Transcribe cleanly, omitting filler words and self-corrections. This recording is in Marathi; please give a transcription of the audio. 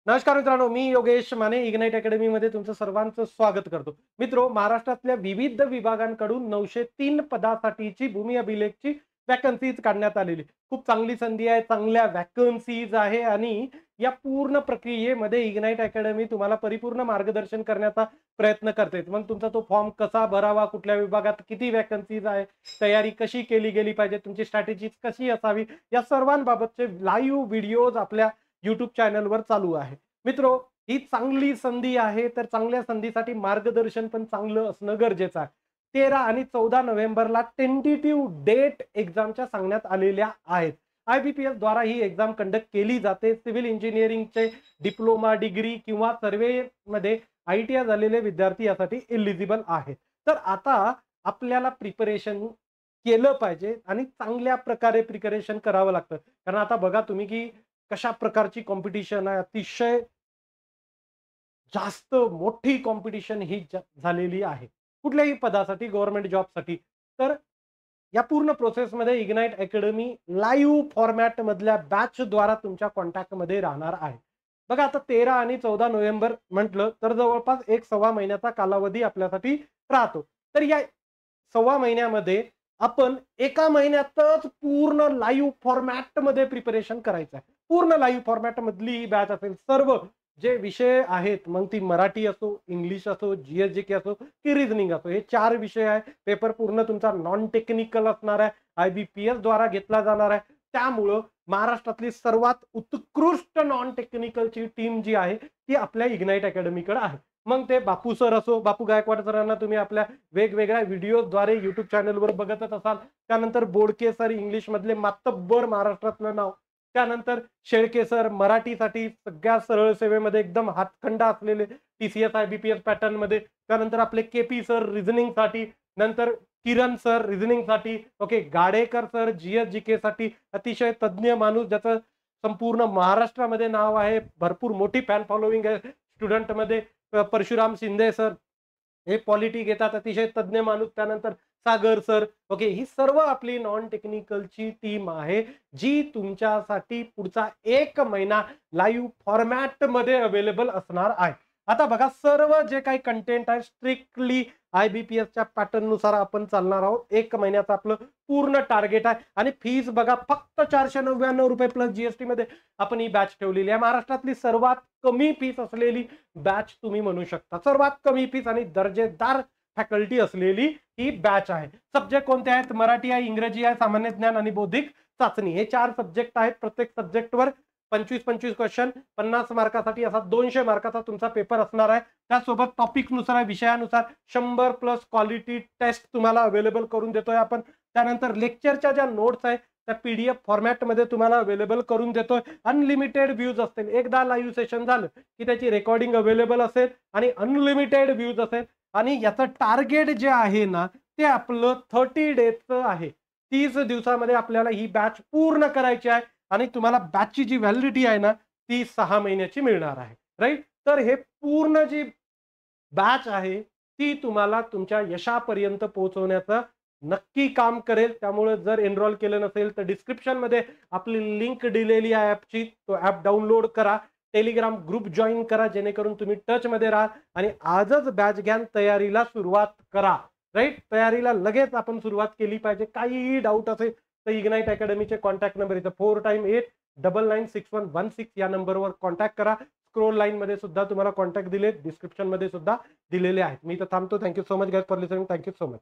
नमस्कार मित्रांनो, मी योगेश माने इग्नाइट अकॅडमीमध्ये तुमचं सर्वांचं स्वागत करतो. मित्रो, महाराष्ट्रातल्या विविध विभागांकडून 903 पदासाठीची भूमी अभिलेखची वॅकन्सीज काढण्यात आलेली. खूप चांगली संधी आहे, चांगल्या वॅकन्सीज आहे आणि या पूर्ण प्रक्रियेमध्ये इग्नाइट अकॅडमी तुम्हाला परिपूर्ण मार्गदर्शन करण्याचा प्रयत्न करते. मग तुमचा तो फॉर्म कसा भरावा, कुठल्या विभागात किती वॅकन्सीज आहे, तयारी कशी केली गेली पाहिजे, तुमची स्ट्रॅटेजी कशी असावी, या सर्वांबाबतचे लाईव्ह व्हिडिओज आपल्या YouTube चॅनलवर चालू आहे. मित्रो, ही चांगली संधी आहे, तर चांगल्या संधीसाठी मार्गदर्शन पण चांगलं असणं गरजेचं आहे. 13 आणि 14 नोव्हेंबरला टेंटेटिव्ह डेट एक्झामच्या सांगण्यात आलेल्या आहेत. IBPS द्वारा ही एक्झाम कंडक्ट केली जाते. सिव्हिल इंजिनिअरिंगचे डिप्लोमा, डिग्री किंवा सर्वेमध्ये ITI झालेले विद्यार्थी यासाठी एलिजिबल आहेत. तर आता आपल्याला प्रिपरेशन केलं पाहिजे आणि चांगल्या प्रकारे प्रिपरेशन करावं लागतं. कारण आता बघा तुम्ही की कशा प्रकारची कॉम्पिटिशन आहे. अतिशय जास्त मोठी कॉम्पिटिशन ही झालेली आहे. कुठल्याही पदासाठी, गव्हर्नमेंट जॉबसाठी. तर या पूर्ण प्रोसेसमध्ये इग्नाइट अकॅडमी लाईव्ह फॉर्मॅट मधल्या बॅचद्वारा तुमच्या कॉन्टॅक्टमध्ये राहणार आहे. बघा, आता 13 आणि 14 नोव्हेंबर म्हटलं तर जवळपास 1-1.25 महिन्याचा कालावधी आपल्यासाठी राहतो. तर या सव्वा महिन्यामध्ये आपण एका महिन्यातच पूर्ण लाईव्ह फॉर्मॅटमध्ये प्रिपरेशन करायचं आहे. पूर्ण लाईव्ह फॉर्मॅट मधली ही बॅच असेल. सर्व जे विषय आहेत, मग ती मराठी असो, इंग्लिश असो, GS-GK असो की रिझनिंग असो, हे 4 विषय आहे. पेपर पूर्ण तुमचा नॉन टेक्निकल असणार आहे. IBPS द्वारा घेतला जाणार आहे. त्यामुळं महाराष्ट्रातली सर्वात उत्कृष्ट नॉन टेक्निकलची टीम जी आहे ती आपल्या इग्नाइट अकॅडमीकडे आहे. मग ते बापू सर असो, बापू गायकवाड सरांना तुम्ही आपल्या वेगवेगळ्या व्हिडिओद्वारे YouTube चॅनलवर बघतच असाल. त्यानंतर बोडके सर, इंग्लिश मधले मातब्बर महाराष्ट्रातलं नाव. त्यानंतर शेळके सर, मराठीसाठी सगळ्या सरळ सेवेमध्ये एकदम हातखंडा असलेले, TCS IBPS पॅटर्न मध्ये. त्यानंतर आपले KP सर रिझनिंगसाठी. नंतर किरण सर रिझनिंगसाठी. ओके, गाडेकर सर GS-GK साठी अतिशय तज्ञ माणूस, ज्याचं संपूर्ण महाराष्ट्रामध्ये नाव आहे. भरपूर मोठी फॅन फॉलोइंग आहे स्टुडंटमध्ये. परशुराम शिंदे सर हे पॉलिटी घेतात, अतिशय तज्ञ माणूस. त्यानंतर सागर सर. ओके, ही सर्व आपली नॉन टेक्निकलची टीम आहे, जी तुमच्यासाठी पुढचा 1 महिना लाईव्ह फॉर्मॅट मध्ये अवेलेबल असणार आहे. आता बघा, सर्व जे काही कंटेंट आहे स्ट्रिक्टली IBPSच्या पॅटर्न नुसार आपण चालणार आहोत. 1 महिन्याचं आपलं पूर्ण टार्गेट आहे. आणि फीस बघा, फक्त ₹499 प्लस GST मध्ये आपण ही बॅच ठेवलेली आहे. महाराष्ट्रातली सर्वात कमी फीस असलेली बॅच तुम्ही म्हणू शकता. सर्वात कमी फीस आणि दर्जेदार फॅकल्टी असलेली ही बॅच आहे. सब्जेक्ट कोणते आहेत? मराठी आहे, इंग्रजी आहे, सामान्य ज्ञान आणि बौद्धिक चाचणी. हे 4 सब्जेक्ट आहेत. प्रत्येक सब्जेक्टवर 25-25 क्वेश्चन, 50 मार्कासाठी असा 200 मार्काचा तुमचा पेपर असणार आहे. त्यासोबत टॉपिक नुसार, विषयानुसार 100 प्लस क्वालिटी टेस्ट तुम्हाला अवेलेबल करून देतोय आपण. त्यानंतर लेक्चरच्या ज्या नोट्स आहेत त्या PDF फॉर्मॅटमध्ये तुम्हाला अवेलेबल करून देतोय. अनलिमिटेड व्ह्यूज असतील. एकदा लाईव्ह सेशन झालं की त्याची रेकॉर्डिंग अवेलेबल असेल आणि अनलिमिटेड व्ह्यूज असेल. आणि याचं टार्गेट जे आहे ना, ते आपलं 30 डेजचं आहे. 30 दिवसामध्ये आपल्याला ही बॅच पूर्ण करायची आहे. आणि तुम्हाला बॅचची जी व्हॅलिडिटी आहे ना, ती 6 महिन्याची मिळणार आहे. राईट? तर हे पूर्ण जी बॅच आहे ती तुम्हाला तुमच्या यशापर्यंत पोहोचवण्याचं नक्की काम करेल. त्यामुळे जर एनरोल केलं नसेल तर डिस्क्रिप्शनमध्ये आपली लिंक दिलेली आहे ॲपची. तो ॲप डाउनलोड करा. टेलिग्राम ग्रुप जॉइन करा, जेणेकरून तुम्ही टचमध्ये राहा आणि आजच बॅच घ्या, तयारीला सुरुवात करा. राईट? तयारीला लगेच आपण सुरुवात केली पाहिजे. काहीही डाऊट असेल तर इग्नाइट अकॅडमीचे कॉन्टॅक्ट नंबर इथं 4x8996116 या नंबरवर कॉन्टॅक्ट करा. स्क्रोल लाईन मध्ये सुद्धा तुम्हाला कॉन्टॅक्ट दिले, डिस्क्रिप्शन मध्ये सुद्धा दिलेले आहेत. मी तर थांबतो. Thank you so much guys for listening. Thank you so much.